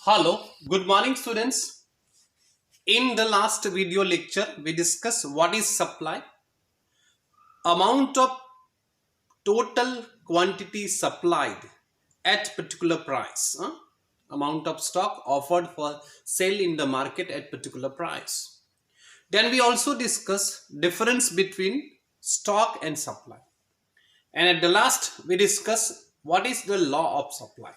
Hello, good morning students. In the last video lecture, we discussed what is supply, amount of total quantity supplied at particular price, amount of stock offered for sale in the market at particular price. Then we also discuss difference between stock and supply. And at the last, we discuss what is the law of supply.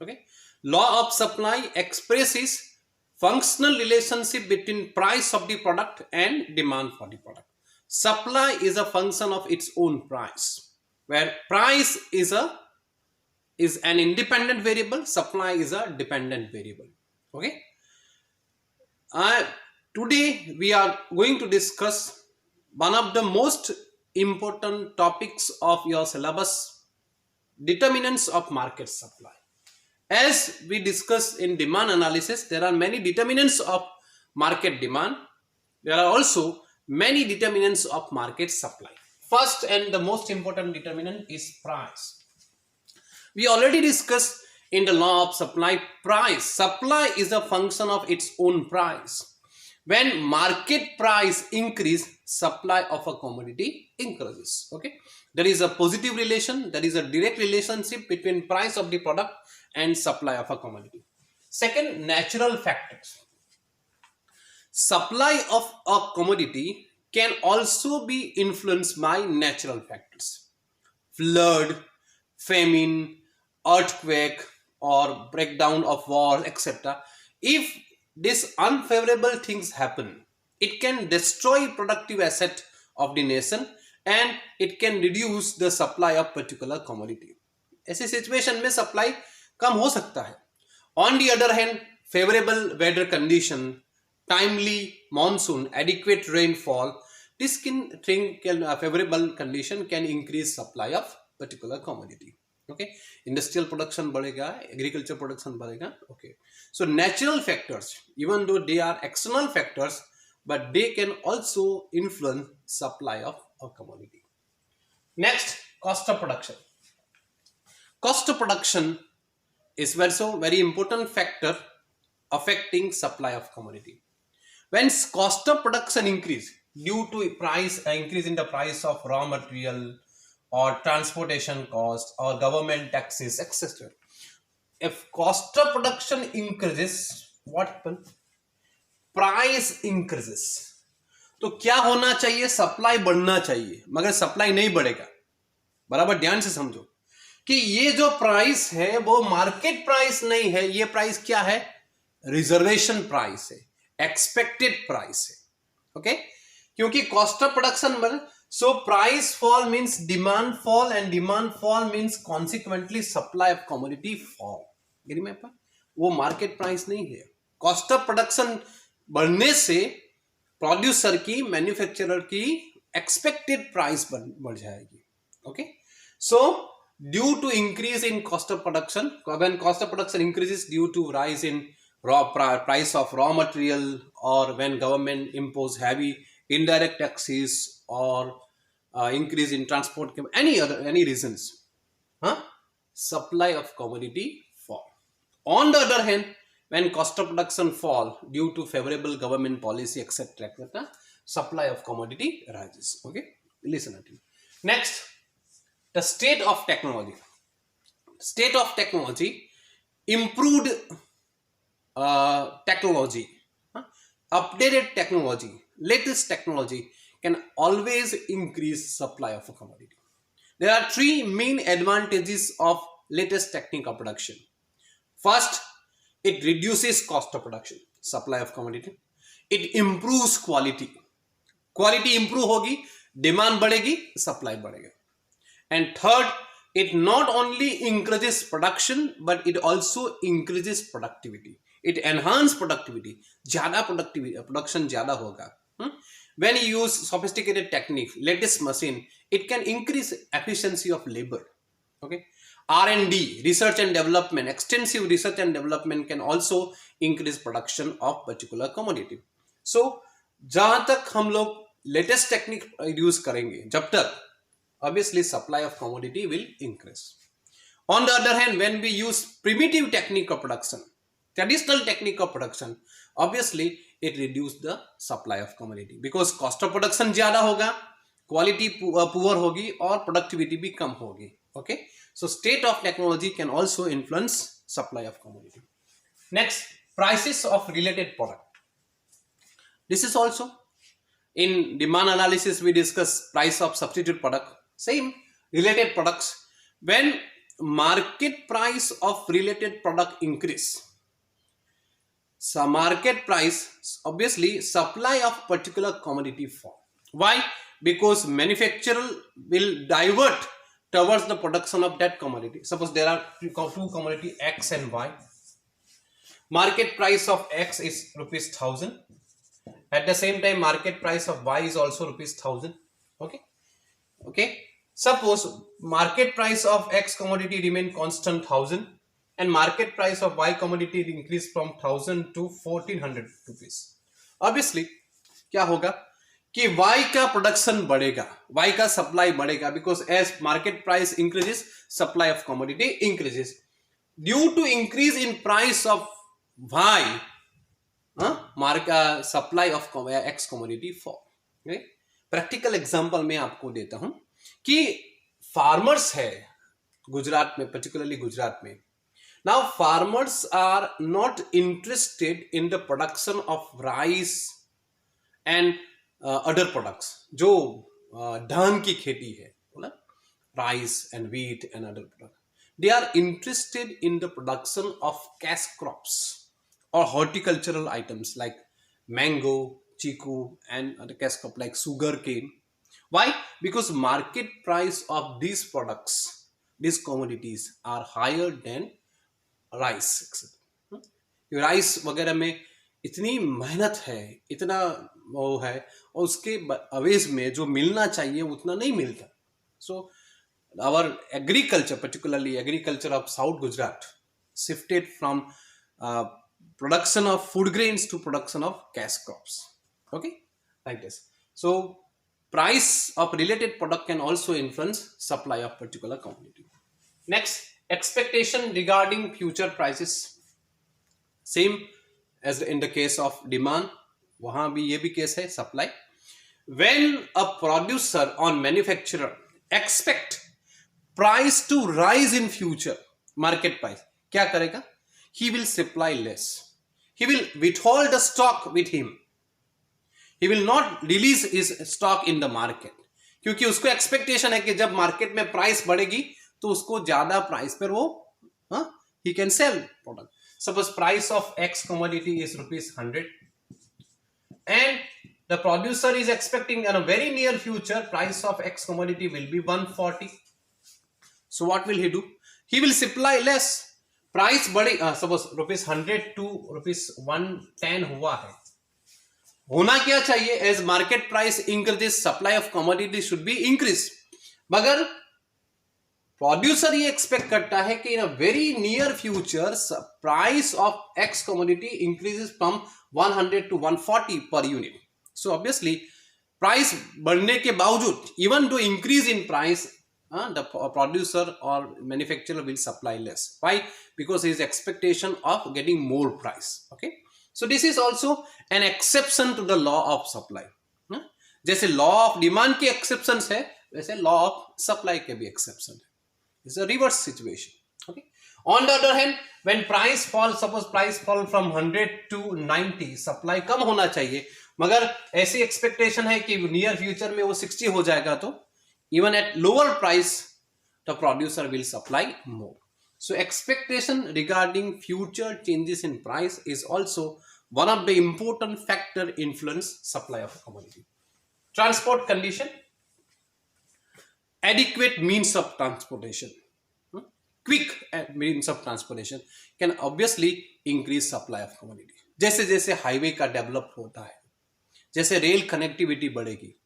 Okay, law of supply expresses functional relationship between price of the product and demand for the product. Supply is a function of its own price, where price is an independent variable, supply is a dependent variable. Okay, uh, today we are going to discuss one of the most important topics of your syllabus, determinants of market supply. As we discussed in demand analysis, there are many determinants of market demand. There are also many determinants of market supply. First and the most important determinant is price. We already discussed in the law of supply price. Supply is a function of its own price. When market price increase, supply of a commodity increases. Okay, there is a positive relation, there is a direct relationship between price of the product and supply of a commodity. Second, natural factors. Supply of a commodity can also be influenced by natural factors. Flood, famine, earthquake, or breakdown of war, etc. If these unfavorable things happen, it can destroy productive asset of the nation and it can reduce the supply of particular commodity. ऐसी situation में supply कम हो सकता है. On the other hand, favorable weather condition, timely monsoon, adequate rainfall, this favorable condition can increase supply of particular commodity. Okay, industrial production बढ़ेगा, agriculture production बढ़ेगा. Okay, so natural factors, even though they are external factors, but they can also influence supply of a commodity. Next, cost of production. Cost of production is also very important factor affecting supply of commodity. When cost of production increase due to price increase in the price of raw material or transportation cost or government taxes, etc. If cost of production increases, what happens? Price increases. तो क्या होना चाहिए? Supply बढ़ना चाहिए, मगर supply नहीं बढ़ेगा. बराबर ध्यान से समझो कि ये जो प्राइस है वो मार्केट प्राइस नहीं है, ये प्राइस क्या है? रिजर्वेशन प्राइस है, एक्सपेक्टेड प्राइस है. ओके, क्योंकि कॉस्ट ऑफ प्रोडक्शन बढ़, so price fall means demand fall and demand fall means consequently supply of commodity fall. गिरी में पर वो मार्केट प्राइस नहीं है. कॉस्ट ऑफ प्रोडक्शन बढ़ने से प्रोड्यूसर की, मैन्युफैक्चरर की एक्सपेक्टेड प्राइस बढ़ जाएगी. Okay, so due to increase in cost of production, when cost of production increases due to rise in price of raw material, or when government impose heavy indirect taxes or increase in transport, any reasons, supply of commodity fall. On the other hand, when cost of production fall due to favorable government policy, etc., supply of commodity rises. Okay, listen at me. Next, the state of technology. State of technology, improved technology, updated technology, latest technology can always increase supply of a commodity. There are three main advantages of latest technique of production. First, it reduces cost of production, supply of commodity. It improves quality. Quality improve होगी, demand बढ़ेगी, supply बढ़ेगा. And third, it not only increases production, but it also increases productivity. It enhances productivity. ज़्यादा productivity, production ज़्यादा होगा. When you use sophisticated technique, latest machine, it can increase efficiency of labor. Okay, R&D, research and development, extensive research and development can also increase production of particular commodity. So, जहाँ तक हम लोग latest technique use करेंगे, जब तक obviously supply of commodity will increase. On the other hand, when we use primitive technique of production, traditional technique of production, obviously it reduce the supply of commodity because cost of production ज़्यादा होगा, quality poor होगी और productivity भी कम होगी. Okay, so state of technology can also influence supply of commodity. Next, prices of related product. This is also in demand analysis we discuss price of substitute product. Same related products. When market price of related product increase, so market price, obviously supply of particular commodity fall. Why? Because manufacturer will divert towards the production of that commodity. Suppose there are two commodity X and Y. Market price of X is rupees 1000. At the same time, market price of Y is also rupees 1000. Okay. Suppose market price of X commodity remain constant 1000 and market price of Y commodity increase from 1000 to 1400 rupees. Obviously, क्या होगा कि Y का production बढ़ेगा, Y का supply बढ़ेगा because as market price increases, supply of commodity increases. Due to increase in price of Y, supply of X commodity fall. Practical example मैं आपको देता हूं कि फार्मर्स है गुजरात में, पर्टिकुलरली गुजरात में. Now farmers are not interested in the production of rice and other products. जो धान की खेती है, rice and wheat and other product, they are interested in the production of cash crops or horticultural items like mango, chiku and other cash crop like sugar cane. Why? Because market price of these products, these commodities are higher than rice. Rice वगैरह में इतनी मेहनत है, इतना वो है, और उसके अवेज में जो मिलना चाहिए उतना नहीं मिलता. So our agriculture, particularly agriculture of South Gujarat, shifted from production of food grains to production of cash crops. Okay, like this. So price of related product can also influence supply of particular commodity. Next, expectation regarding future prices. Same as in the case of demand, वहां भी ये भी case है supply. When a producer or manufacturer expect price to rise in future, market price, क्या करेगा? He will supply less. He will withhold the stock with him. He will not release his stock in the market. क्योंकि उसको expectation है कि जब market में price बढ़ेगी तो उसको ज्यादा प्राइस पर वो he can sell product. Suppose price of X commodity is rupees 100 and the producer is expecting in a very near future price of X commodity will be 140. So what will he do? He will supply less. Price बढ़े, suppose rupees 100 to rupees 110 हुआ है. होना क्या चाहिए? As market price increases, supply of commodity should be increase. मगर producer ये expect करता है कि in a very near future price of X commodity increases from 100 to 140 per unit. So obviously price बढ़ने के बावजूद, even to increase in price, the producer or manufacturer will supply less. Why? Because his expectation of getting more price. Okay, so this is also an exception to the law of supply. जैसे law of demand के exceptions है, वैसे law of supply के भी exception है. It's a reverse situation. Okay, on the other hand, when price fall, suppose price fall from 100 to 90, supply कम होना चाहिए, मगर ऐसी expectation है कि near future में वो 60 हो जाएगा, तो even at lower price the producer will supply more. So expectation regarding future changes in price is also one of the important factor influence supply of commodity. Transport condition, adequate means of transportation, quick means of transportation can obviously increase supply of commodity. जैसे जैसे highway का develop होता है, जैसे rail connectivity बढ़ेगी,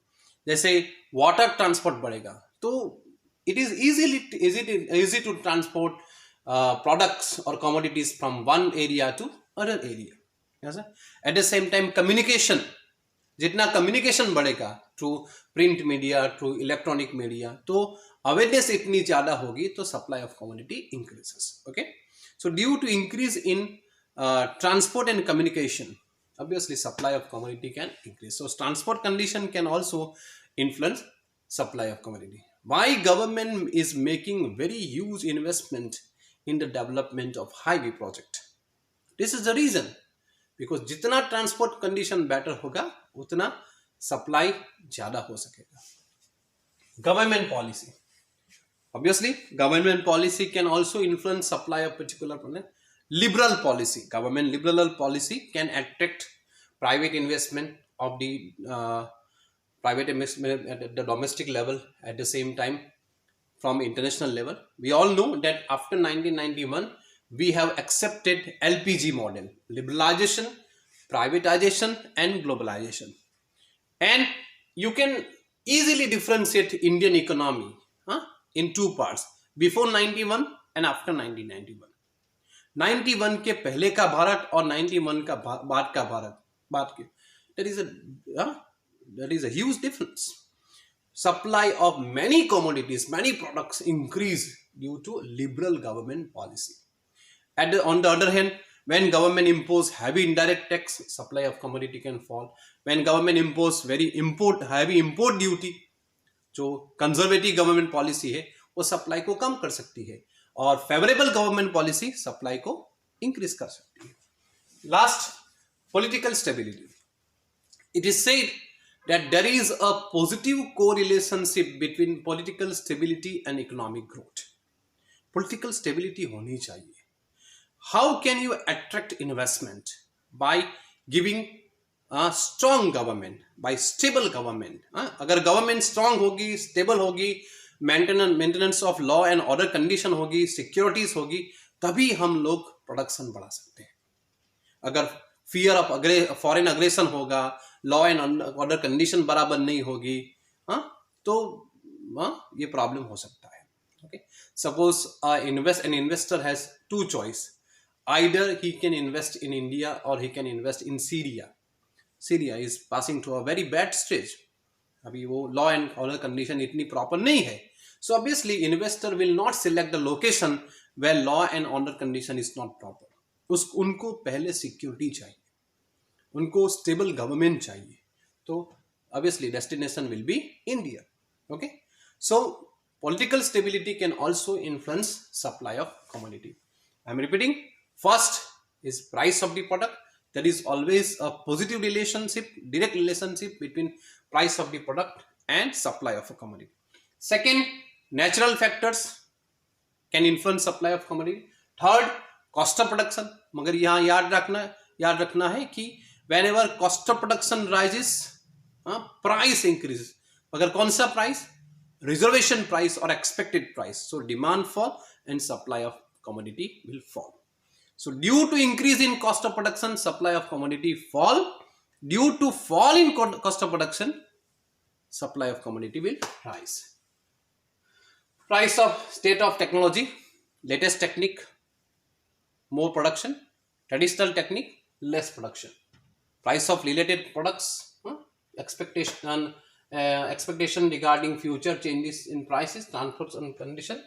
जैसे water transport बढ़ेगा, तो it is easy to transport products और commodities from one area to other area. At the same time communication, जितना कम्युनिकेशन बढ़ेगा through print media, through electronic media, तो अवेयरनेस इतनी ज्यादा होगी तो supply of commodity increases. Okay, so due to increase in transport and communication, obviously supply of commodity can increase. So transport condition can also influence supply of commodity. Why government is making very huge investment in the development of highway project? This is the reason, because जितना transport condition better होगा उतना supply ज्यादा हो सकेगा. Government policy, obviously government policy can also influence supply of particular product. Liberal policy, government liberal policy can attract private investment of the private investment at the domestic level, at the same time from international level. We all know that after 1991 we have accepted LPG model, liberalization, privatization and globalization. And you can easily differentiate Indian economy in two parts, before 91 and after 1991. 91 के पहले का भारत और 91 का बाद का भारत, बाद के, there is a huge difference. Supply of many commodities, many products increase due to liberal government policy. On the other hand, when government impose heavy indirect tax, supply of commodity can fall. When government impose heavy import duty, जो conservative government policy है वो supply को कम कर सकती है, और favourable government policy supply को increase कर सकती है. Last, political stability. It is said that there is a positive correlationship between political stability and economic growth. Political stability होनी चाहिए. How can you attract investment? By giving a strong government, by stable government. अगर government strong होगी, stable होगी, maintenance of law and order condition होगी, securities होगी, तभी हम लोग production बढ़ा सकते हैं. अगर fear of foreign aggression होगा, लॉ एंड ऑर्डर कंडीशन बराबर नहीं होगी, तो ये प्रॉब्लम हो सकता है. Okay, suppose an investor has two choice, either he can invest in India और he can invest in Syria. Syria is passing to a very bad stage. अभी वो लॉ एंड ऑर्डर कंडीशन इतनी proper नहीं है. So obviously investor will not select the location where law and order condition is not proper. उनको पहले security चाहिए, उनको stable government चाहिए, तो obviously destination will be India. Okay, so political stability can also influence supply of commodity. I'm repeating, first is price of the product. There is always a positive relationship, direct relationship between price of the product and supply of a commodity. Second, natural factors can influence supply of commodity. Third, cost of production. मगर यहाँ याद रखना है कि whenever cost of production rises, price increases. अगर कौन सा price? Reservation price or expected price. So demand fall and supply of commodity will fall. So due to increase in cost of production, supply of commodity fall. Due to fall in cost of production, supply of commodity will rise. Price of state of technology, latest technique, more production. Traditional technique, less production. Price of related products, expectation regarding future changes in prices, transport and condition,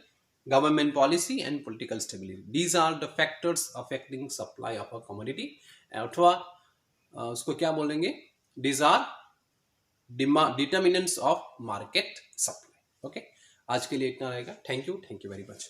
government policy and political stability. These are the factors affecting supply of a commodity. अथवा उसको क्या बोलेंगे? These are determinants of market supply. Okay, आज के लिए इतना रहेगा. Thank you very much.